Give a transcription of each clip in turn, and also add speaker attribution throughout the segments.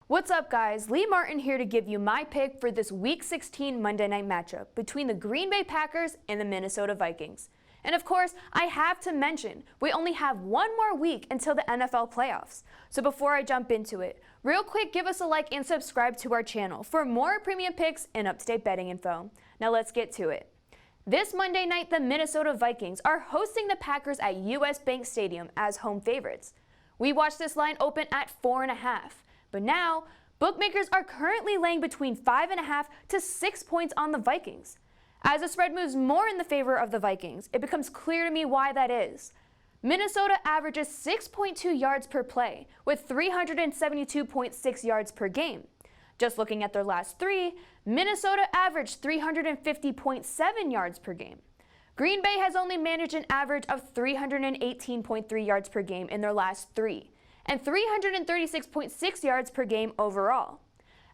Speaker 1: What's up, guys? Lee Martin here to give you my pick for this Week 16 Monday night matchup between the Green Bay Packers and the Minnesota Vikings. And of course, I have to mention, we only have one more week until the NFL playoffs. So before I jump into it, real quick, give us a like and subscribe to our channel for more premium picks and up-to-date betting info. Now let's get to it. This Monday night, the Minnesota Vikings are hosting the Packers at US Bank Stadium as home favorites. We watched this line open at 4.5. But now, bookmakers are currently laying between 5.5 to 6 points on the Vikings. As the spread moves more in the favor of the Vikings, it becomes clear to me why that is. Minnesota averages 6.2 yards per play, with 372.6 yards per game. Just looking at their last three, Minnesota averaged 350.7 yards per game. Green Bay has only managed an average of 318.3 yards per game in their last three, and 336.6 yards per game overall.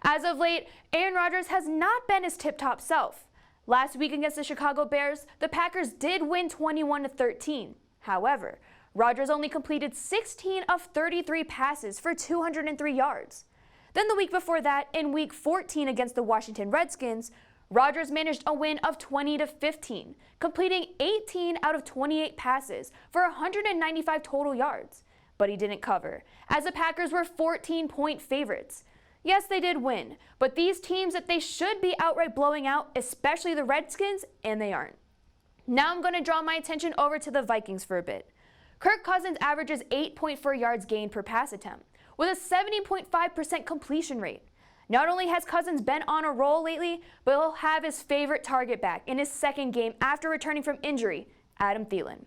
Speaker 1: As of late, Aaron Rodgers has not been his tip-top self. Last week against the Chicago Bears, the Packers did win 21-13. However, Rodgers only completed 16 of 33 passes for 203 yards. Then the week before that, in Week 14 against the Washington Redskins, Rodgers managed a win of 20-15, completing 18 out of 28 passes for 195 total yards. But he didn't cover, as the Packers were 14-point favorites. Yes, they did win, but these teams that they should be outright blowing out, especially the Redskins, and they aren't. Now I'm going to draw my attention over to the Vikings for a bit. Kirk Cousins averages 8.4 yards gained per pass attempt, with a 70.5% completion rate. Not only has Cousins been on a roll lately, but he'll have his favorite target back in his second game after returning from injury, Adam Thielen.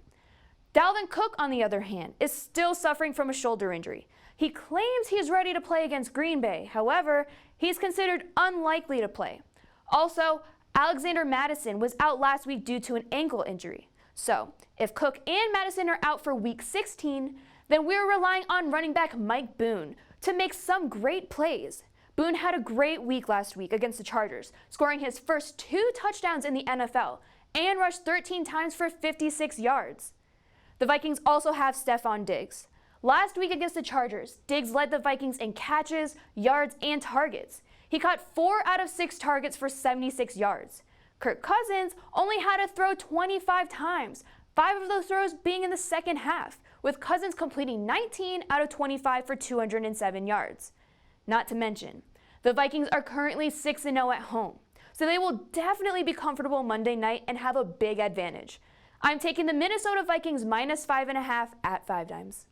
Speaker 1: Dalvin Cook, on the other hand, is still suffering from a shoulder injury. He claims he is ready to play against Green Bay. However, he's considered unlikely to play. Also, Alexander Mattison was out last week due to an ankle injury. So, if Cook and Mattison are out for Week 16, then we're relying on running back Mike Boone to make some great plays. Boone had a great week last week against the Chargers, scoring his first 2 touchdowns in the NFL and rushed 13 times for 56 yards. The Vikings also have Stephon Diggs. Last week against the Chargers, Diggs led the Vikings in catches, yards, and targets. He caught 4 out of 6 targets for 76 yards. Kirk Cousins only had to throw 25 times, 5 of those throws being in the second half, with Cousins completing 19 out of 25 for 207 yards. Not to mention, the Vikings are currently 6-0 at home, so they will definitely be comfortable Monday night and have a big advantage. I'm taking the Minnesota Vikings minus 5.5 at 5 dimes.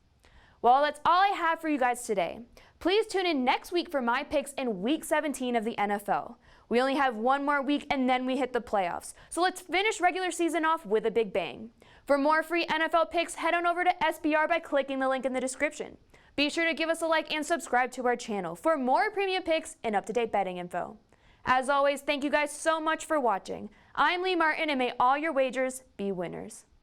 Speaker 1: Well, that's all I have for you guys today. Please tune in next week for my picks in Week 17 of the NFL. We only have one more week and then we hit the playoffs. So let's finish regular season off with a big bang. For more free NFL picks, head on over to SBR by clicking the link in the description. Be sure to give us a like and subscribe to our channel for more premium picks and up-to-date betting info. As always, thank you guys so much for watching. I'm Lee Martin, and may all your wagers be winners.